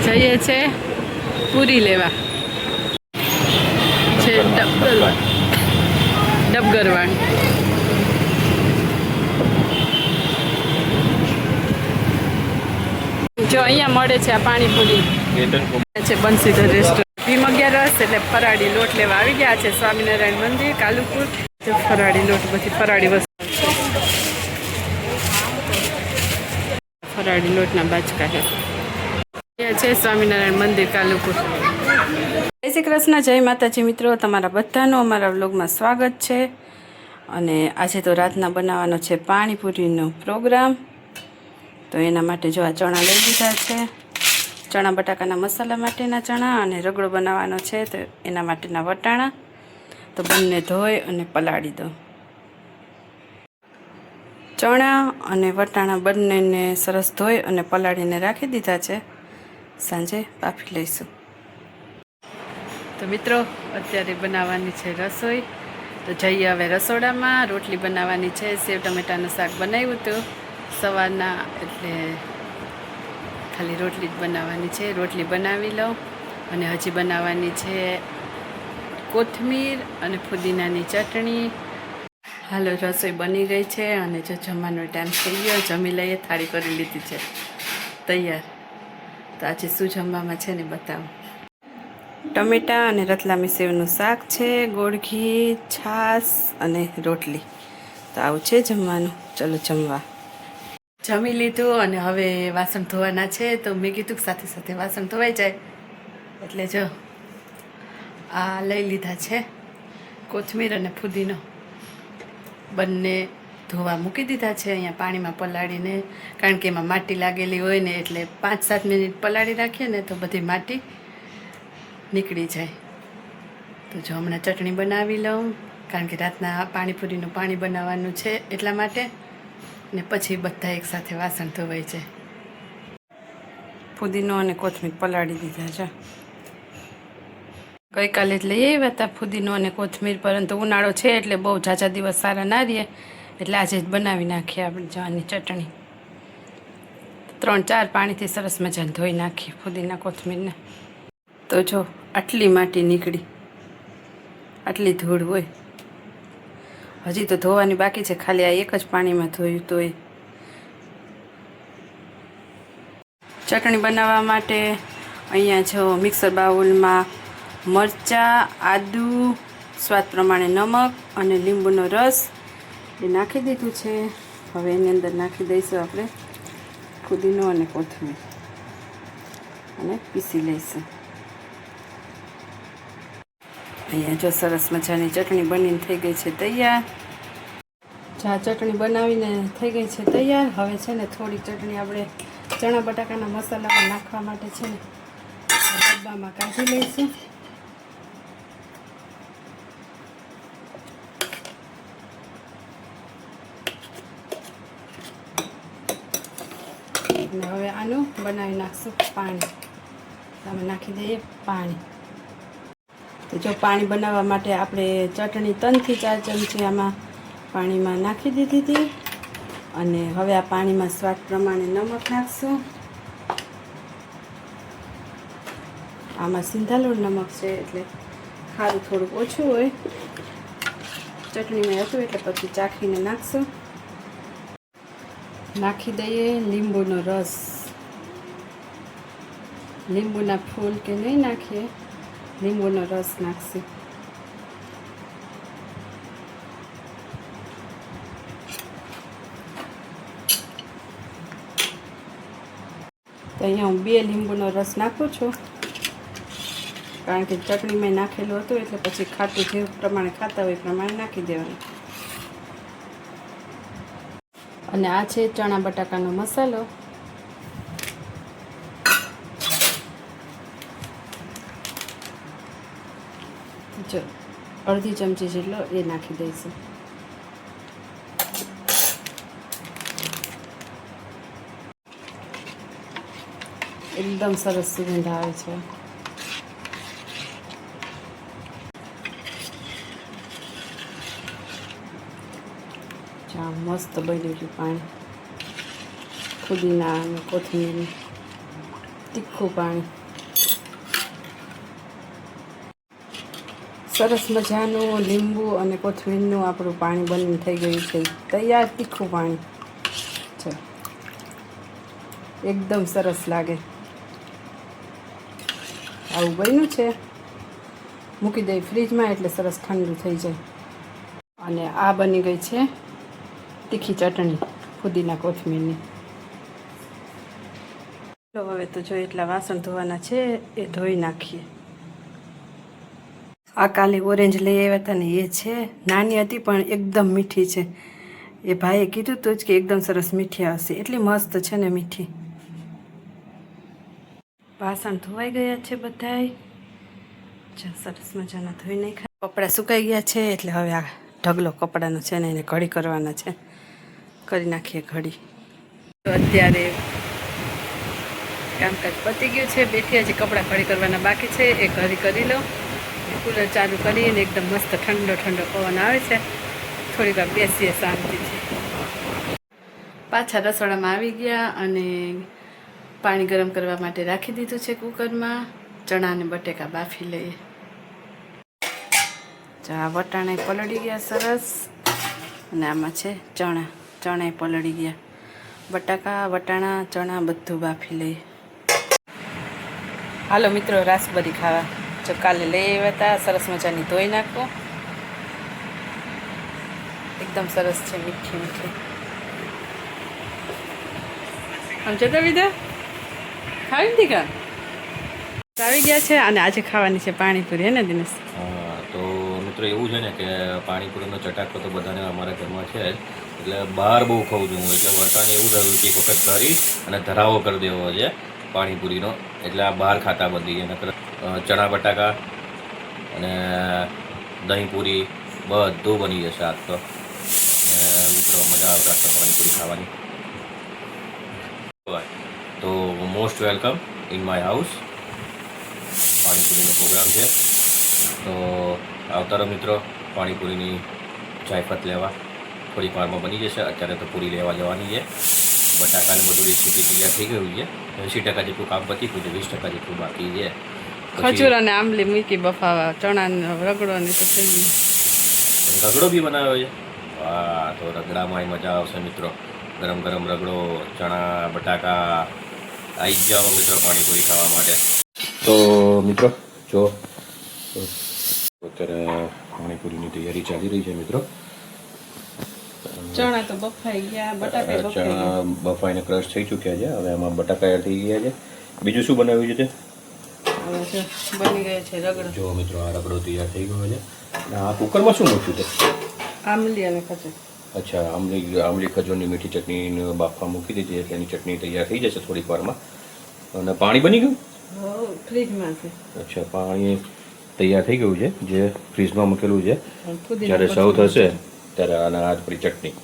જઈએ છે પૂરી લેવા છે ડબગરવાણ. જો અહીંયા મળે છે આ પાણીપુરી છે બંસીધર રેસ્ટોરન્ટ. ભીમ 11 એટલે ફરાળી લોટ લેવા આવી ગયા છે સ્વામિનારાયણ મંદિર કાલુપુર. જો ફરાળી લોટ બધી ફરાળી વસ્તુ ફરાળી લોટના બાચકા છે. છે સ્વામિનારાયણ મંદિર કાલુપુર. જય શ્રી કૃષ્ણ, જય માતાજી મિત્રો, તમારા બધાનું અમારા વ્લોગમાં સ્વાગત છે. અને આજે તો રાતના બનાવવાનો છે પાણીપુરીનો પ્રોગ્રામ. તો એના માટે જો આ ચણા લઈ લીધા છે, ચણા બટાકાના મસાલા માટેના ચણા, અને રગડો બનાવવાનો છે તો એના માટેના વટાણા. તો બંને ધોઈ અને પલાળી દો. ચણા અને વટાણા બંનેને સરસ ધોઈ અને પલાળીને રાખી દીધા છે. સાંજે બાફી લઈશું. તો મિત્રો અત્યારે બનાવવાની છે રસોઈ. તો જઈએ હવે રસોડામાં. રોટલી બનાવવાની છે. સેવ ટમેટાનું શાક બનાવ્યું હતું સવારના, એટલે ખાલી રોટલી જ બનાવવાની છે. રોટલી બનાવી લઉં. અને હજી બનાવવાની છે કોથમીર અને ફુદીનાની ચટણી. હાલો, રસોઈ બની ગઈ છે અને જો જમવાનો ટાઈમ થઈ ગયો. જમી લઈએ. થાળી કરી લીધી છે તૈયાર. તો આજે શું જમવામાં છે ને બતાવું. ટમેટાં અને રતલામી સેવનું શાક છે, ગોળ ઘી, છાશ અને રોટલી. તો આવું છે જમવાનું. ચલો જમવા. જમી લીધું અને હવે વાસણ ધોવાના છે. તો મેં કીધું સાથે સાથે વાસણ ધોવાઈ જાય, એટલે જો આ લઈ લીધા છે કોથમીર અને ફુદીનો. બંને ધોવા મૂકી દીધા છે અહીંયા પાણીમાં પલાળીને. કારણ કે એમાં માટી લાગેલી હોય ને, એટલે 5-7 મિનિટ પલાળી રાખીએ ને તો બધી માટી નીકળી જાય. તો જો હમણાં ચટણી બનાવી લઉં, કારણ કે રાતના પાણીપુરીનું પાણી બનાવવાનું છે એટલા માટે. ને પછી બધા એકસાથે વાસણ ધોવાઈ જાય. ફુદીનો અને કોથમીર પલાળી દીધા છે. ગઈકાલે જ લઈ આવ્યા હતા ફુદીનો અને કોથમીર, પરંતુ ઉનાળો છે એટલે બહુ ઝાઝા દિવસ સારા ના રહીએ, એટલે આજે જ બનાવી નાખીએ આપણે જવાની ચટણી. 3-4 પાણીથી સરસ મજાને ધોઈ નાખીએ ફુદીના કોથમીરને. તો જો આટલી માટી નીકળી, આટલી ધૂળ હોય. હજી તો ધોવાની બાકી છે, ખાલી આ એક જ પાણીમાં ધોયું. તોય ચટણી બનાવવા માટે અહીંયા જો મિક્સર બાઉલમાં મરચાં, આદું, સ્વાદ પ્રમાણે નમક અને લીંબુનો રસ એ નાખી દીધું છે. હવે એની અંદર નાખી દઈશું આપણે ફુદીનો અને કોથમીર અને પીસી લઈશું. અહીંયા જો સરસ મજાની ચટણી બનીને થઈ ગઈ છે તૈયાર. ચા ચટણી બનાવીને થઈ ગઈ છે તૈયાર. હવે છે ને થોડી ચટણી આપણે ચણા બટાકાના મસાલામાં નાખવા માટે છે ને ડબ્બામાં કાઢી લઈશું. અને હવે આનું બનાવી નાખશું પાણી. તમે નાખી દઈએ પાણી. તો જો પાણી બનાવવા માટે આપણે ચટણી 3 થી 4 ચમચી આમાં પાણીમાં નાખી દીધી હતી. અને હવે આ પાણીમાં સ્વાદ પ્રમાણે નમક નાખશું. આમાં સિંધાલુણ નમક છે એટલે ખારું થોડુંક ઓછું હોય. ચટણીમાં હતું એટલે પછી ચાખીને નાખશું. નાખી દઈએ લીંબુનો રસ. લીંબુના ફૂલ કે નહીં નાખીએ, લીંબુનો રસ નાખશું. તો અહીંયા હું 2 લીંબુનો રસ નાખું છું, કારણ કે ચટણીમાં નાખેલું હતું એટલે પછી ખાટું જે પ્રમાણે ખાતા હોય એ પ્રમાણે નાખી દેવાનું. અને આ છે ચણા બટાકાનો મસાલો. જો અડધી ચમચી જેટલો એ નાખી દઈશું. એકદમ સરસ સુગંધ આવે છે. મસ્ત બન્યું છે પાણી ફુદીના અને કોથમીર. તીખું પાણી. સરસ મજાનું લીંબુ અને કોથમીરનું આપણું પાણી બનીને થઈ ગયું છે તૈયાર. તીખું પાણી છે, એકદમ સરસ લાગે. આવું બન્યું છે. મૂકી દઈ ફ્રીજમાં એટલે સરસ ઠંડુ થઈ જાય. અને આ બની ગઈ છે તીખી ચટણી ફુદીના કોથમીરની. હવે તો જો એટલા વાસણ ધોવાના છે એ ધોઈ નાખીએ. આ કાલે ઓરેન્જ લઈ આવ્યા હતા ને એ છે, નાની હતી પણ એકદમ મીઠી છે. એ ભાઈએ કીધું હતું જ કે એકદમ સરસ મીઠી આવશે, એટલી મસ્ત છે ને મીઠી. વાસણ ધોવાઈ ગયા છે બધાય. સરસ મજાના ધોઈ નાખ્યા. કપડાં સુકાઈ ગયા છે એટલે હવે આ ઢગલો કપડાનો છે ને એને ઘડી કરવાના છે. કરી નાખીએ ઘડી. તો અત્યારે કામકાજ પતી ગયું છે. બેઠી હજી કપડાં ઘડી કરવાના બાકી છે, એ ઘડી કરી લો. કુલર ચાલુ કરીને એકદમ મસ્ત ઠંડો ઠંડો પવન આવે છે. થોડીક વાર બેસીએ શાંતિથી. પાછા રસોડામાં આવી ગયા અને પાણી ગરમ કરવા માટે રાખી દીધું છે કુકરમાં. ચણા અને બટેકા બાફી લઈએ. ચા વટાણા પલળી ગયા સરસ. અને આમાં છે ચણા પલળી ગયા. બટાકા વટાણા ચણા બધું બાફી લઈએ. હાલો મિત્રો, રાસબરી ખાવા. જો કાલે લઈ આવ્યા હતા, સરસ મજાની ધોઈ નાખો. એકદમ સરસ છે, મીઠી મીઠી. આમ જતા વિધા ખાવી નથી કા આવી ગયા છે. અને આજે ખાવાની છે પાણીપુરી, હે ને દિનેશ? હા, તો મિત્રો એવું છે ને કે પાણીપુરીનો ચટાકો તો બધાને અમારા ઘરમાં છે જ. એટલે બહાર બહુ ખાઉં છું હું. એટલે વરસાદ એવું થયું કે એક વખત કરી અને ધરાવો કરી દેવો છે પાણીપુરીનો. એટલે આ બહાર ખાતા બધી નકર ચણા બટાકા અને દહીંપૂરી બધું બની જશે આજ તો. મિત્રો મજા આવતા પાણીપુરી ખાવાની. તો most welcome in my house. પાણીપુરીનો પ્રોગ્રામ છે તો આવતા રહો મિત્રો પાણીપુરીની જાયફત લેવા. થોડીક વારમાં બની જશે. અત્યારે તો પૂરી લેવા જવાની છે. બટાકાને બધું રેસીપી તૈયાર થઈ ગયું છે. 80% જેટલું કામ પતી ગયું છે, 20% જેટલું બાકી છે. ખજૂર અને આંબલી મૂકી બફાવા. ચણા રગડો ને તો થઈ રગડો બી બનાવ્યો છે. વાહ, તો રગડામાં મજા આવશે મિત્રો. ગરમ ગરમ રગડો, ચણા બટાકા. આવી જ જાઓ મિત્રો પાણીપુરી ખાવા માટે. તો મિત્રો જો અત્યારે પાણીપુરીની તૈયારી ચાલી રહી છે મિત્રો. ચણા તો બફાઈ ગયા, બટાકા ચણા બફાઈને ક્રશ થઈ ચૂક્યા છે. હવે આમાં બટાકા એડ થઈ ગયા છે. બીજું શું બનાવ્યું છે તે? બની ગયો છે રગડો. જો મિત્રો આ રગડો તૈયાર થઈ ગયો છે. આ કુકરમાં શું મૂક્યું છે? આંબલી અને ખજૂર. અચ્છા, આંબલી ખજૂરની મીઠી ચટણી બાફવા મૂકી દીધી એટલે એની ચટણી તૈયાર થઈ જશે થોડીક વારમાં. અને પાણી બની ગયું? ફ્રીજમાં છે. અચ્છા, પાણી તૈયાર થઈ ગયું છે જે ફ્રીજમાં મૂકેલું છે. જ્યારે સર્વ થશે ત્યારે આના આ થોડી ચટણી.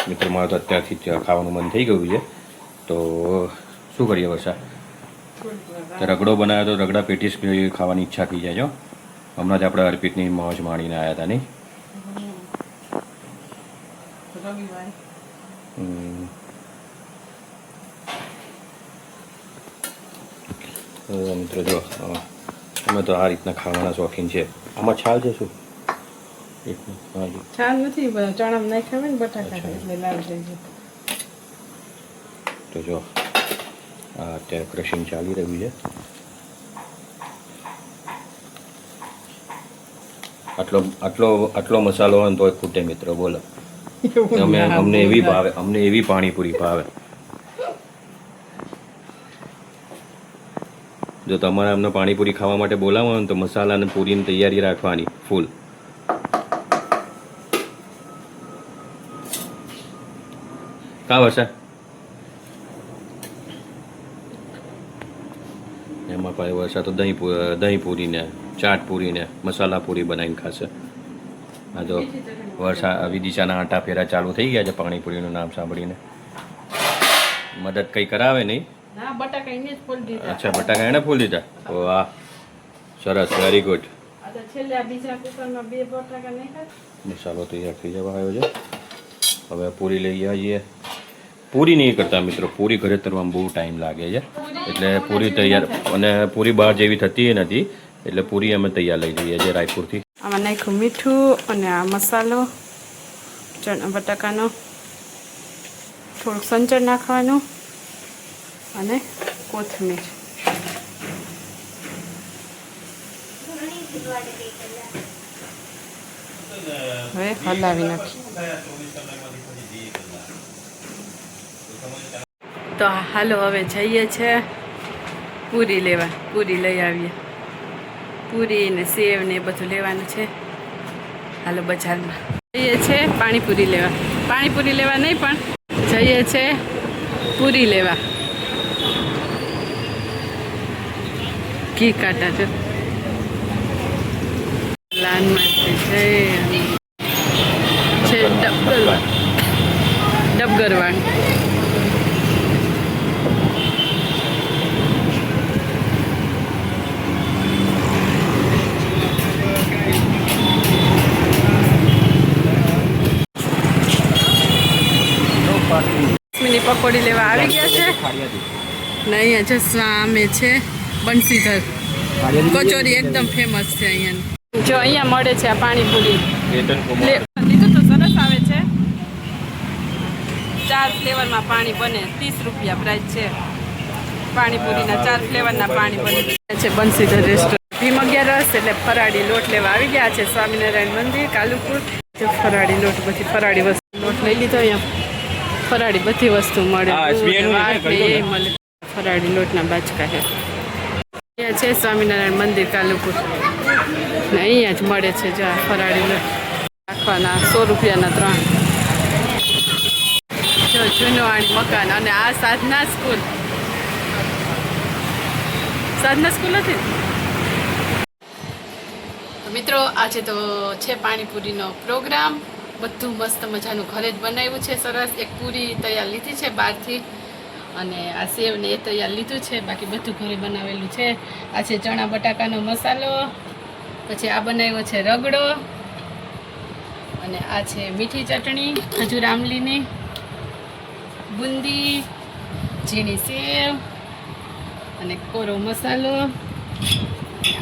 મિત્રો મારે તો અત્યારથી જ ખાવાનું મન થઈ ગયું છે. તો શું કરીએ વર્ષા? રગડો બનાવ્યો તો રગડા પેટીસ ખાવાની ઈચ્છા થઈ જાય. જો હમણાં જ આપણે અર્પિતની મોજ માણીને આવ્યા હતા નહીં? મિત્રો જો અમે તો આ રીતના ખાવાના શોખીન છે. આમાં છાલ છે શું? છાલ નથી, ચણા નાખ્યા હોય ને બટાકા એટલે લાલ થઈ જાય. તો જો આ અત્યારે ક્રશિંગ ચાલી રહ્યું છે. આટલો મસાલો હોય ને તો ખૂટે મિત્રો, બોલો. અમને એવી ભાવે, અમને એવી પાણીપુરી ભાવે. જો તમારે અમને પાણીપુરી ખાવા માટે બોલાવો ને તો મસાલા અને પૂરીની તૈયારી રાખવાની ફૂલ. કા વર્ષા? એમાં પાછી વર્ષા તો દહીં પૂરીને ચાટ પૂરીને મસાલા પૂરી બનાવીને ખાશે. હા તો વર્ષા વિદિશાના આટા ફેરા ચાલુ થઈ ગયા છે પાણીપુરીનું નામ સાંભળીને. મદદ કંઈ કરાવે નહીં? અચ્છા, બટાકા એને ફોલી દીધા. ઓ વાહ, સરસ, વેરી ગુડ. મસાલો તૈયાર થઈ જવા આવ્યો છે. હવે પૂરી લઈ આવીએ પૂરી નહીં કરતા મિત્રો, પૂરી ઘરે તરવામાં બહુ ટાઈમ લાગે છે, એટલે પૂરી તૈયાર, અને પૂરી બહાર જેવી થતી નથી, એટલે પૂરી અમે તૈયાર લઈ જઈએ છીએ રાયપુરથી. આમાં નાખ્યું મીઠું અને આ મસાલો ચણા બટાકાનો, થોડુંક સંચળ નાખવાનું અને કોથમીર. હવે હલાવી નાખી. તો હાલો હવે જઈએ છે પૂરી લેવા. પૂરી લઈ આવીએ. પૂરી ને સેવ ને એ બધું લેવાનું છે. હાલો બજારમાં જઈએ છે પાણીપુરી લેવા. પાણીપુરી લેવા નહીં પણ જઈએ છે પૂરી લેવા. ઘી કાઢા છે લાનમાંથી છે ડબગરવાણ. ની પકોડી લેવા આવી ગયા છે ને અહીંયા છે સામે છે બંસીધર કચોરી, એકદમ ફેમસ છે અહીંયા. જો અહીંયા મળે છે આ પાણીપુરી. લીધું તો સરસ આવે છે. 4 ફ્લેવરમાં પાણી બને, 30 રૂપિયા પ્રાઇસ છે. પાણીપુરીના 4 ફ્લેવરના પાણી બને છે બંસીધર રેસ્ટોરન્ટ. ભીમ 11 એટલે ફરાળી લોટ લેવા આવી ગયા છે સ્વામિનારાયણ મંદિર કાલુપુર. ફરાળી લોટ, બધી ફરાળી વસ્તુ લોટ લઈ લીધો. અહીંયા ફરાળી બધી વસ્તુ મળે, મળે. ફરાળી લોટના બાચકા છે. અહીંયા છે સ્વામિનારાયણ મંદિર કાલુપુર ને અહીંયા જ મળે છે. જો આ ફરાળી લોટ રાખવાના 100 રૂપિયાના 3. જો જૂનવાણી મકાન. અને આ સાધના સ્કૂલ. સાધના સ્કૂલ હતી. મિત્રો આજે તો છે પાણીપુરીનો પ્રોગ્રામ. બધું મસ્ત મજાનું ઘરે જ બનાવ્યું છે. સરસ એક પૂરી તૈયાર લીધી છે બહારથી, અને આ સેવ ને એ તૈયાર લીધું છે. બાકી બધું ઘરે બનાવેલું છે. આ છે ચણા બટાકાનો મસાલો, પછી આ બનાવ્યો છે રગડો, અને આ છે મીઠી ચટણી ખજૂર આમલીની, બુંદી, ઝીણી સેવ અને કોરો મસાલો.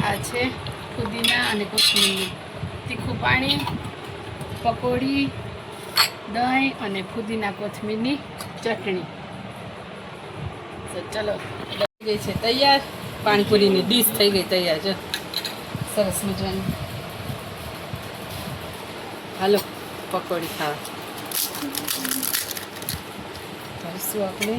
આ છે ફુદીના અને કોથમીર, તીખું પાણી, પકોડી, દહીં અને ફુદીના કોથમીરની ચટણી. તો ચલો થઈ ગઈ છે તૈયાર. પાણીપુરીની ડીશ થઈ ગઈ તૈયાર છે સરસ મજાની. હાલો પકોડી ખાવા કરીશું આપણે.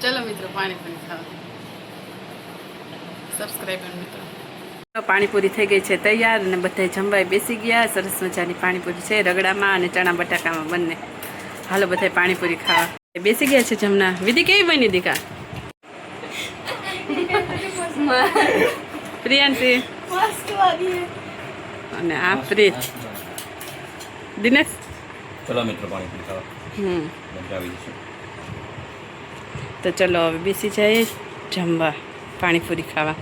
ચલો મિત્રો પાણીપુરી ખાવા. સબસ્ક્રાઈબર મિત્રો, પાણીપુરી થઈ ગઈ છે તૈયાર અને બધા જમવાય બેસી ગયા. સરસ મજાની પાણીપુરી છે રગડામાં અને ચણા બટાકામાં બંને. હાલો બધા પાણીપુરી ખાવા બેસી ગયા છે જમના. વિધિ કેવી બની દીકા? પ્રિયાંશી અને આ પ્રીત. દિનેશ ચલો મિત્રો પાણીપુરી ખાવા મજા આવી જશે. તો ચલો હવે બેસી જઈએ જમવા પાણીપુરી ખાવા.